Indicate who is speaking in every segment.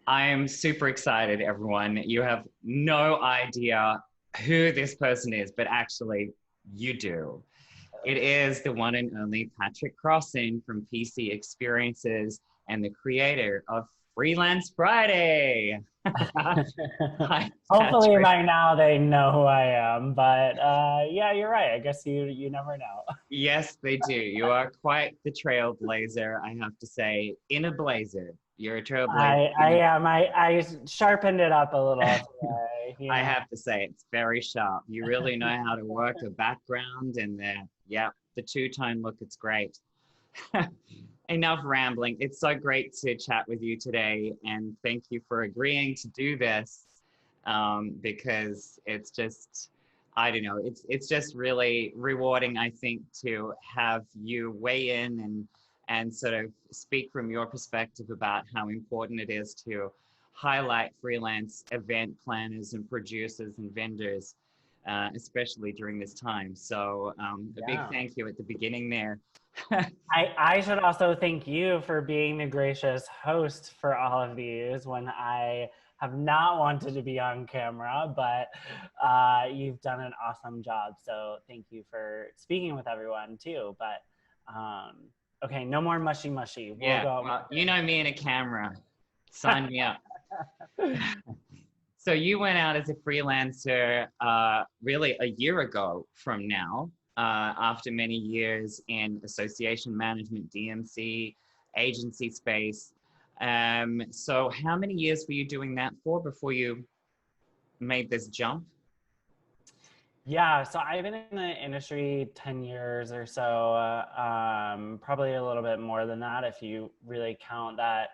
Speaker 1: I'm super excited, everyone. You have no idea who this person is, but actually, you do. It is the one and only Patrick Crosson from PC Experiences and the creator of Freelance Friday. Hi,
Speaker 2: Hopefully
Speaker 1: Patrick.
Speaker 2: by now they know who I am, but yeah, you're right. I guess you never know.
Speaker 1: Yes, they do. You are quite the trailblazer, I have to say. In a blazer. You're a trailblazer
Speaker 2: I
Speaker 1: in a
Speaker 2: am. I sharpened it up a little today.
Speaker 1: I have to say it's very sharp. You really know how to work a background and the two-tone look, it's great. Enough rambling. It's so great to chat with you today and thank you for agreeing to do this because it's just, I don't know, it's just really rewarding, I think, to have you weigh in and sort of speak from your perspective about how important it is to highlight freelance event planners and producers and vendors, especially during this time. So a big
Speaker 2: Yeah.
Speaker 1: thank you at the beginning there.
Speaker 2: I should also thank you for being the gracious host for all of these when I have not wanted to be on camera, but you've done an awesome job. So thank you for speaking with everyone too. But okay, no more mushy mushy. We'll
Speaker 1: Yeah,
Speaker 2: go.
Speaker 1: well, you know me and a camera. Sign me up. So you went out as a freelancer really a year ago from now, after many years in association management, DMC, agency space. So how many years were you doing that for before you made this jump?
Speaker 2: Yeah, so I've been in the industry 10 years or so, probably a little bit more than that if you really count that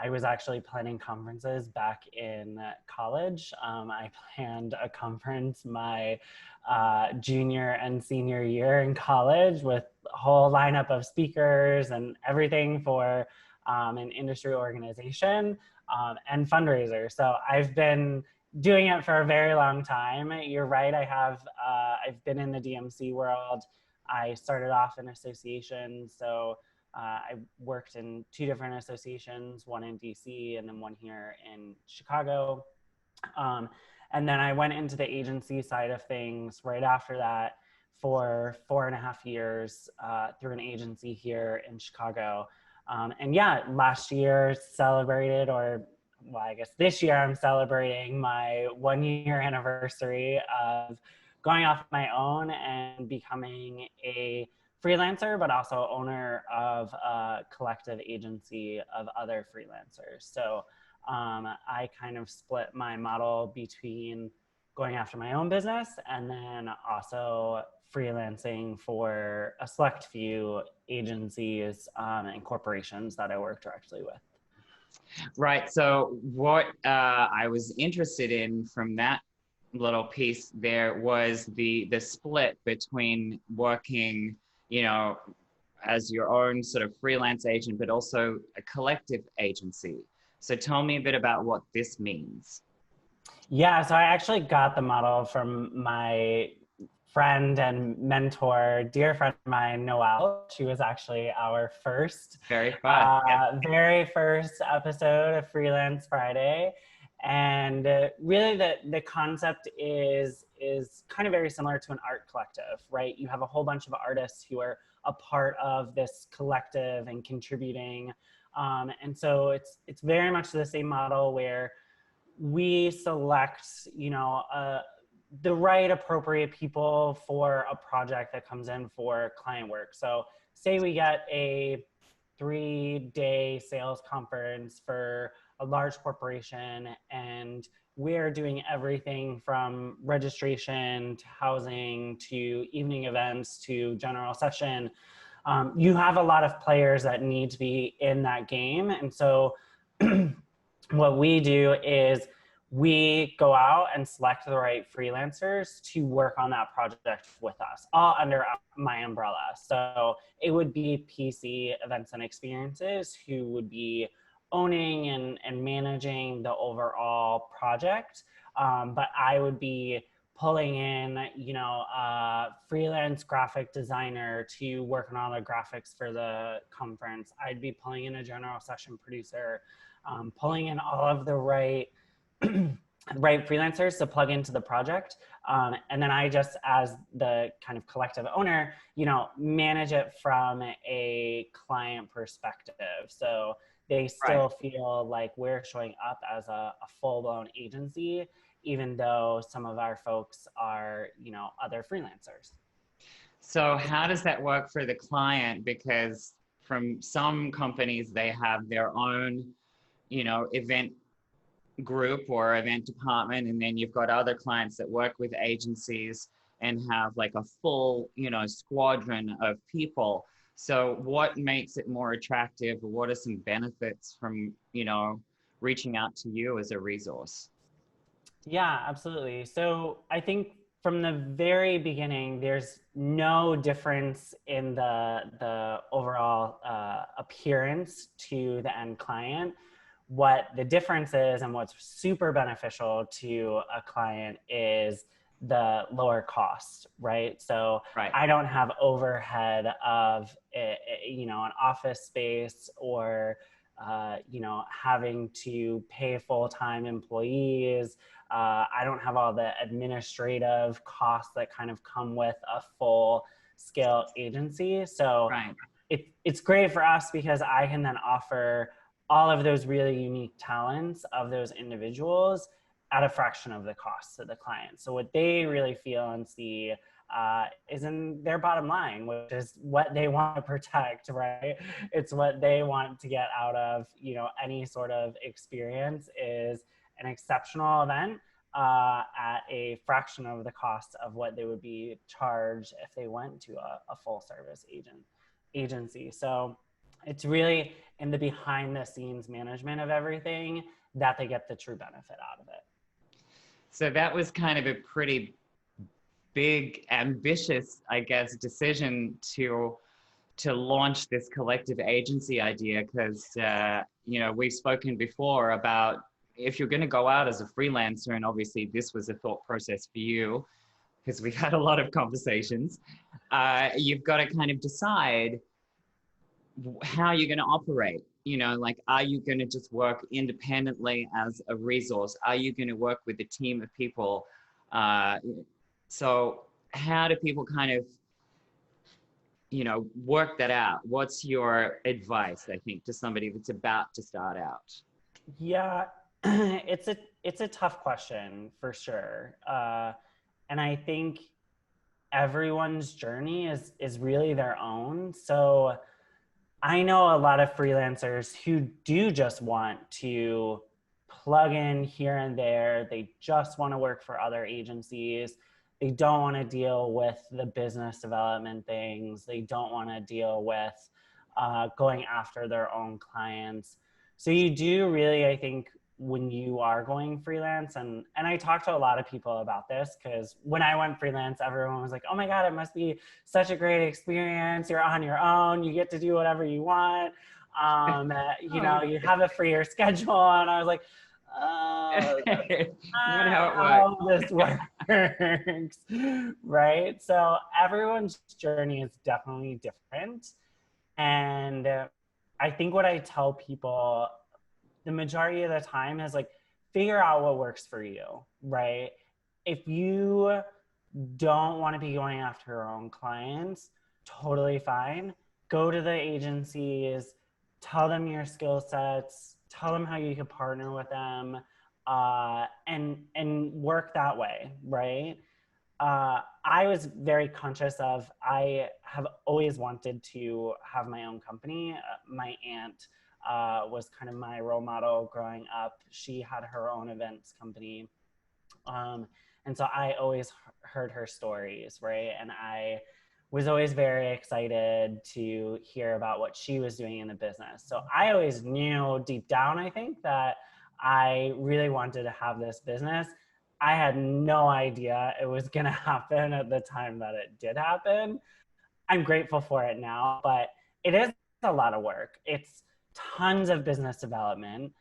Speaker 2: I was actually planning conferences back in college. I planned a conference my junior and senior year in college with a whole lineup of speakers and everything for an industry organization and fundraiser. So I've been doing it for a very long time. You're right. I've been in the DMC world. I started off in associations. So I worked in two different associations, one in DC and then one here in Chicago. Um, and then I went into the agency side of things right after that for 4.5 years through an agency here in Chicago. And yeah, last year celebrated, or well, I guess this year I'm celebrating my 1 year anniversary of going off my own and becoming a freelancer, but also owner of a collective agency of other freelancers. So I kind of split my model between going after my own business and then also freelancing for a select few agencies and corporations that I work directly with.
Speaker 1: Right. So what I was interested in from that little piece there was the split between working, you know, as your own sort of freelance agent, but also a collective agency. So tell me a bit about what this means.
Speaker 2: Yeah, so I actually got the model from my friend and mentor, dear friend of mine, Noelle. She was actually our
Speaker 1: Very fun. Yeah.
Speaker 2: very first episode of Freelance Friday. And really the concept is kind of very similar to an art collective, right? You have a whole bunch of artists who are a part of this collective and contributing. And so it's very much the same model where we select, the right appropriate people for a project that comes in for client work. So say we get a 3-day sales conference for a large corporation and we're doing everything from registration to housing to evening events to general session. You have a lot of players that need to be in that game. And so what we do is we go out and select the right freelancers to work on that project with us, all under my umbrella. So it would be PC Events and Experiences who would be owning and managing the overall project. But I would be pulling in, a freelance graphic designer to work on all the graphics for the conference. I'd be pulling in a general session producer. pulling in all of the right right freelancers to plug into the project. And then I just, as the kind of collective owner, manage it from a client perspective. So they still feel like we're showing up as a full-blown agency, even though some of our folks are, other freelancers.
Speaker 1: So how does that work for the client? Because from some companies, they have their own, event group or event department, and then you've got other clients that work with agencies and have like a full, squadron of people. So what makes it more attractive, or what are some benefits from, reaching out to you as a resource?
Speaker 2: Yeah, absolutely. So I think from the very beginning, there's no difference in the overall appearance to the end client. What the difference is, and what's super beneficial to a client, is the lower cost, right? So I don't have overhead of an office space, or having to pay full-time employees. I don't have all the administrative costs that kind of come with a full-scale agency. So it's great for us because I can then offer all of those really unique talents of those individuals at a fraction of the cost to the client. So what they really feel and see is in their bottom line, which is what they want to protect, right? It's what they want to get out of, any sort of experience, is an exceptional event at a fraction of the cost of what they would be charged if they went to a full service agency. So it's really in the behind the scenes management of everything that they get the true benefit out of it.
Speaker 1: So that was kind of a pretty big, ambitious, I guess, decision to launch this collective agency idea, because we've spoken before about, if you're going to go out as a freelancer, and obviously this was a thought process for you because we've had a lot of conversations, you've got to kind of decide how you're going to operate. Are you going to just work independently as a resource? Are you going to work with a team of people? So how do people kind of, work that out? What's your advice, I think, to somebody that's about to start out?
Speaker 2: Yeah, it's a tough question for sure. And I think everyone's journey is really their own. So I know a lot of freelancers who do just want to plug in here and there. They just want to work for other agencies. They don't want to deal with the business development things. They don't want to deal with going after their own clients. So you do really, I think, when you are going freelance, and I talk to a lot of people about this, because when I went freelance, everyone was like, oh my God, it must be such a great experience. You're on your own. You get to do whatever you want. You have a freer schedule. And I was like, that's not how this works. Right? So everyone's journey is definitely different. And I think what I tell people the majority of the time is like, figure out what works for you, right? If you don't want to be going after your own clients, totally fine. Go to the agencies, tell them your skill sets, tell them how you can partner with them, and work that way, right? I was very conscious of, I have always wanted to have my own company. My aunt was kind of my role model growing up. She had her own events company. And so I always heard her stories, right? And I was always very excited to hear about what she was doing in the business. So I always knew deep down, I think, that I really wanted to have this business. I had no idea it was going to happen at the time that it did happen. I'm grateful for it now, but it is a lot of work. It's tons of business development.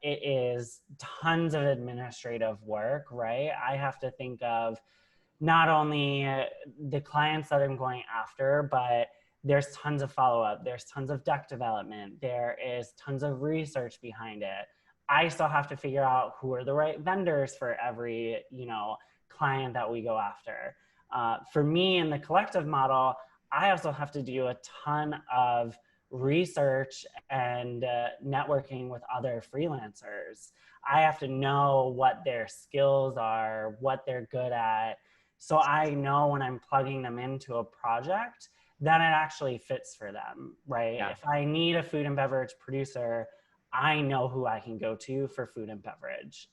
Speaker 2: It is tons of administrative work, right? I have to think of not only the clients that I'm going after, but there's tons of follow-up, there's tons of deck development, there is tons of research behind it. I still have to figure out who are the right vendors for every, you know, client that we go after. For me in the collective model, I also have to do a ton of research and networking with other freelancers. I have to know what their skills are, what they're good at. So I know when I'm plugging them into a project that it actually fits for them, right?
Speaker 1: Yeah.
Speaker 2: If I need a food and beverage producer, I know who I can go to for food and beverage.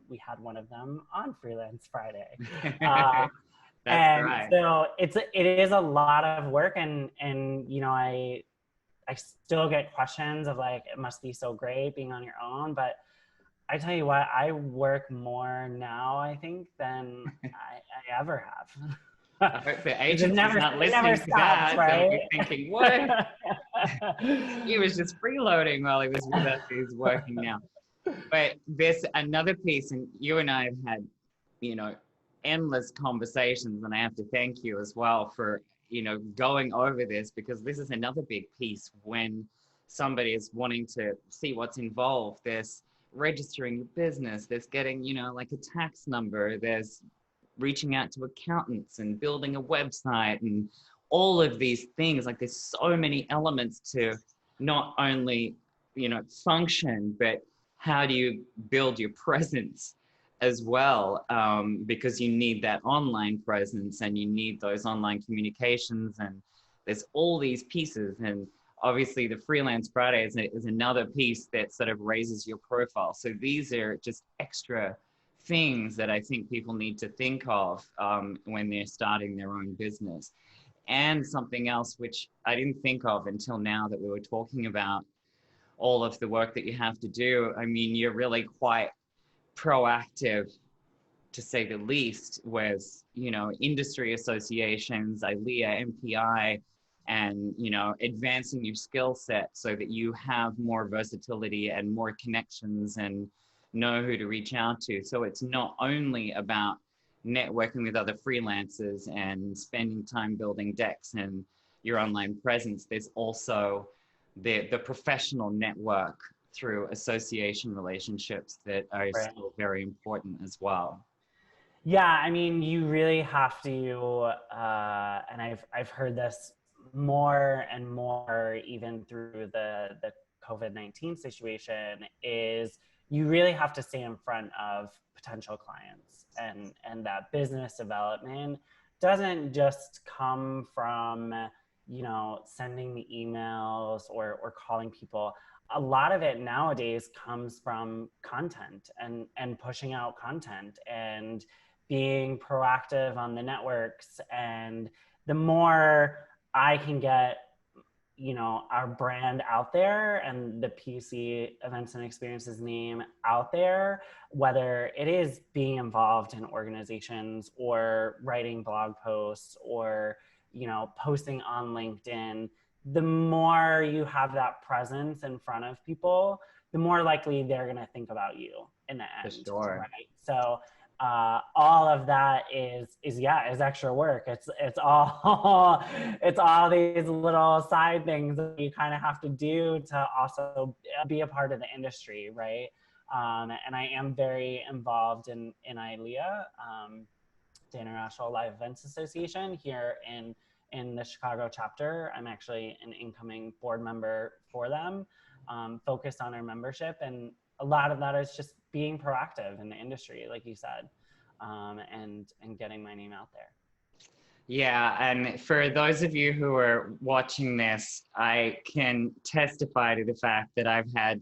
Speaker 2: We had one of them on Freelance Friday.
Speaker 1: That's
Speaker 2: And
Speaker 1: right.
Speaker 2: so it is a lot of work, and you know, I still get questions of like, it must be so great being on your own, but I tell you what, I work more now, I think, than I ever have.
Speaker 1: I hope the
Speaker 2: It
Speaker 1: agency's not
Speaker 2: never
Speaker 1: listening to
Speaker 2: stops,
Speaker 1: that. They'll be
Speaker 2: right?
Speaker 1: thinking, what? He was just freeloading while he was with us. He's working now. But there's another piece, and you and I have had, you know, endless conversations, and I have to thank you as well for, you know, going over this, because this is another big piece when somebody is wanting to see what's involved. There's registering your business, there's getting, you know, like a tax number, there's reaching out to accountants and building a website and all of these things. Like there's so many elements to not only, you know, function, but how do you build your presence as well, because you need that online presence and you need those online communications, and there's all these pieces. And obviously the Freelance Friday is another piece that sort of raises your profile. So these are just extra things that I think people need to think of when they're starting their own business. And something else which I didn't think of until now that we were talking about all of the work that you have to do. I mean, you're really quite proactive, to say the least, with, you know, industry associations, ILEA, MPI, and, you know, advancing your skill set so that you have more versatility and more connections and know who to reach out to. So it's not only about networking with other freelancers and spending time building decks and your online presence. There's also the professional network through association relationships that are
Speaker 2: Right.
Speaker 1: still very important as well.
Speaker 2: Yeah, I mean, you really have to, and I've heard this more and more even through the COVID-19 situation, is you really have to stay in front of potential clients, and that business development doesn't just come from, you know, sending the emails or calling people. A lot of it nowadays comes from content and pushing out content and being proactive on the networks. And the more I can get, you know, our brand out there and the PC Events and Experiences name out there, whether it is being involved in organizations or writing blog posts or, you know, posting on LinkedIn, the more you have that presence in front of people, the more likely they're going to think about you in the end.
Speaker 1: For sure.
Speaker 2: Right. So all of that is extra work. It's all it's all these little side things that you kind of have to do to also be a part of the industry, right? And I am very involved in ILEA, the International Live Events Association here in the Chicago chapter. I'm actually an incoming board member for them, focused on our membership, and a lot of that is just being proactive in the industry, like you said, and getting my name out there.
Speaker 1: Yeah, and for those of you who are watching this, I can testify to the fact that I've had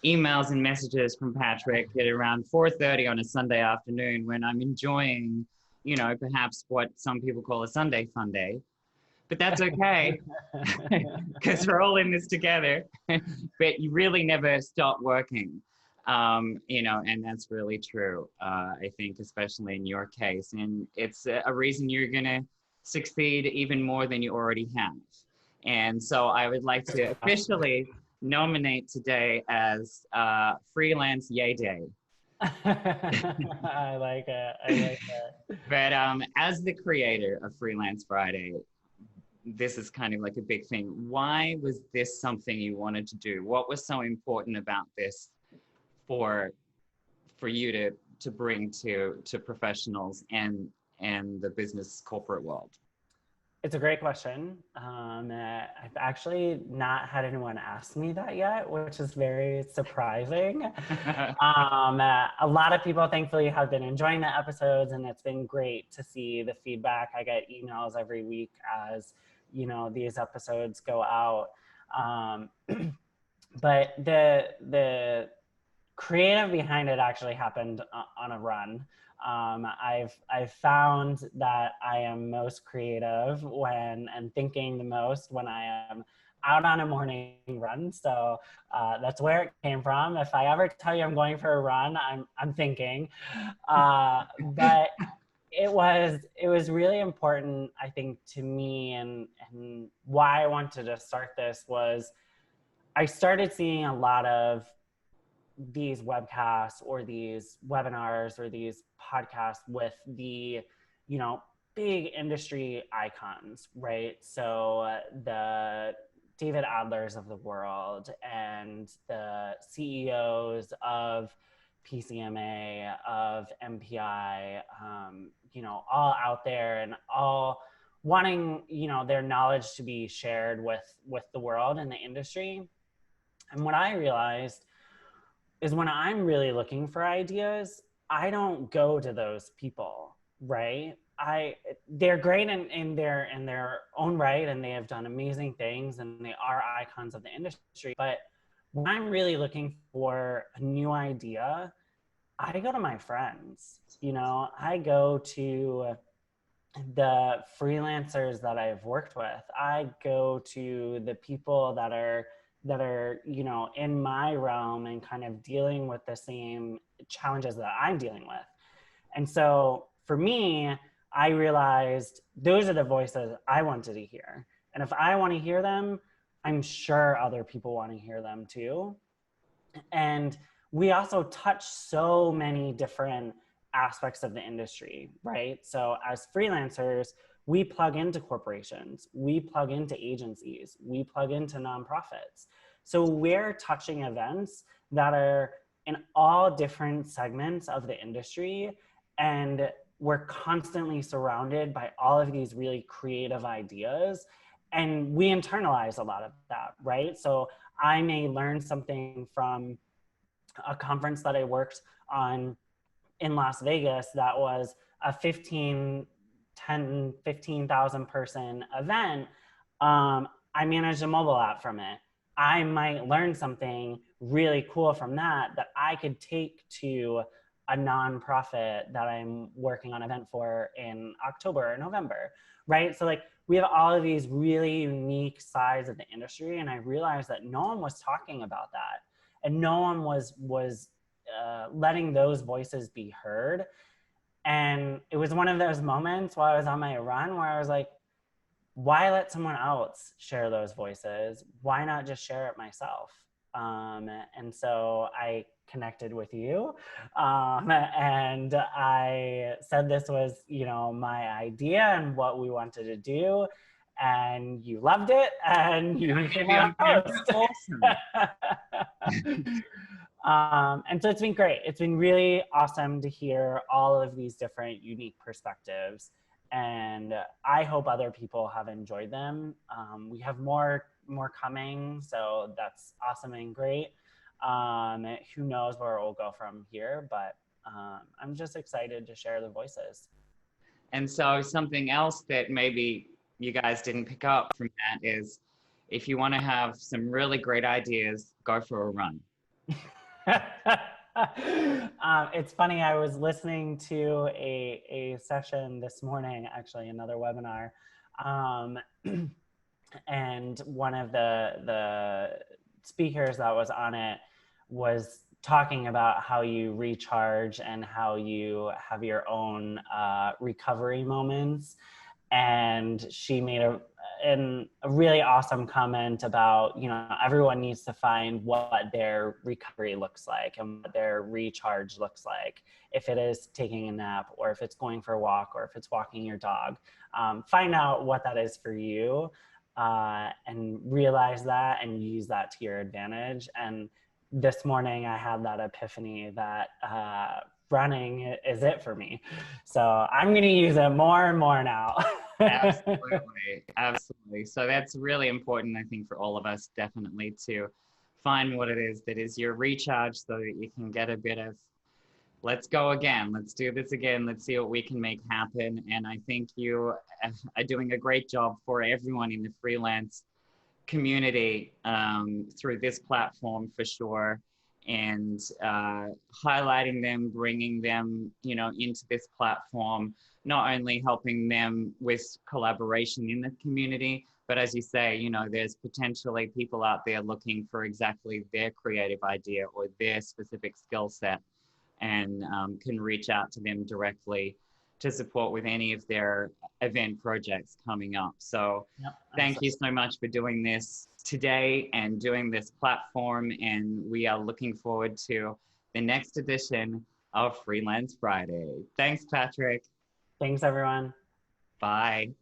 Speaker 1: emails and messages from Patrick at around 4:30 on a Sunday afternoon when I'm enjoying, you know, perhaps what some people call a Sunday fun day. But that's okay, because we're all in this together. But you really never stop working, you know, and that's really true, I think, especially in your case. And it's a reason you're going to succeed even more than you already have. And so I would like to officially nominate today as Freelance Yay Day.
Speaker 2: I like it. I like it.
Speaker 1: But as the creator of Freelance Friday, this is kind of like a big thing. Why was this something you wanted to do? What was so important about this for you to bring to professionals and the business corporate world?
Speaker 2: It's a great question. I've actually not had anyone ask me that yet, which is very surprising. A lot of people, thankfully, have been enjoying the episodes, and it's been great to see the feedback. I get emails every week as, you know, these episodes go out. But the creative behind it actually happened on a run. I've found that I am most creative and thinking the most when I am out on a morning run. So that's where it came from. If I ever tell you I'm going for a run, I'm thinking. But it was really important, I think, to me, and why I wanted to start this was I started seeing a lot of these webcasts or these webinars or these podcasts with the, you know, big industry icons, right? So the David Adlers of the world and the CEOs of PCMA, of MPI, you know, all out there and all wanting, you know, their knowledge to be shared with the world and the industry. And what I realized is when I'm really looking for ideas, I don't go to those people, right? They're great in their own right, and they have done amazing things, and they are icons of the industry. But when I'm really looking for a new idea, I go to my friends. You know, I go to the freelancers that I've worked with. I go to the people that are, you know, in my realm and kind of dealing with the same challenges that I'm dealing with. And so for me, I realized those are the voices I wanted to hear. And if I want to hear them, I'm sure other people want to hear them too. And we also touch so many different aspects of the industry, right? So as freelancers, we plug into corporations, we plug into agencies, we plug into nonprofits. So we're touching events that are in all different segments of the industry, and we're constantly surrounded by all of these really creative ideas, and we internalize a lot of that, right? So I may learn something from a conference that I worked on in Las Vegas that was a 15,000 person event. I managed a mobile app from it. I might learn something really cool from that I could take to a nonprofit that I'm working on an event for in October or November, right? So like we have all of these really unique sides of the industry, and I realized that no one was talking about that, and no one was letting those voices be heard. And it was one of those moments while I was on my run where I was like, why let someone else share those voices? Why not just share it myself? And so I connected with you, and I said this was, you know, my idea and what we wanted to do, and you loved it, and you became my host.
Speaker 1: Awesome.
Speaker 2: And so it's been great. It's been really awesome to hear all of these different unique perspectives, and I hope other people have enjoyed them. We have more coming, so that's awesome and great. Who knows where it will go from here, but I'm just excited to share the voices.
Speaker 1: And so something else that maybe you guys didn't pick up from that is if you want to have some really great ideas, go for a run.
Speaker 2: It's funny, I was listening to a session this morning, actually another webinar, and one of the speakers that was on it was talking about how you recharge and how you have your own recovery moments. And she made and a really awesome comment about, you know, everyone needs to find what their recovery looks like and what their recharge looks like. If it is taking a nap, or if it's going for a walk, or if it's walking your dog, find out what that is for you, and realize that and use that to your advantage. And this morning I had that epiphany that running is it for me. So I'm going to use it more and more now.
Speaker 1: Absolutely. Absolutely. So that's really important, I think, for all of us, definitely, to find what it is that is your recharge so that you can get a bit of, let's go again. Let's do this again. Let's see what we can make happen. And I think you are doing a great job for everyone in the freelance community through this platform for sure, and highlighting them, bringing them, you know, into this platform, not only helping them with collaboration in the community, but as you say, you know, there's potentially people out there looking for exactly their creative idea or their specific skill set, and can reach out to them directly to support with any of their event projects coming up. So
Speaker 2: Yep,
Speaker 1: thank you so much for doing this today and doing this platform. And we are looking forward to the next edition of Freelance Friday. Thanks, Patrick.
Speaker 2: Thanks, everyone.
Speaker 1: Bye.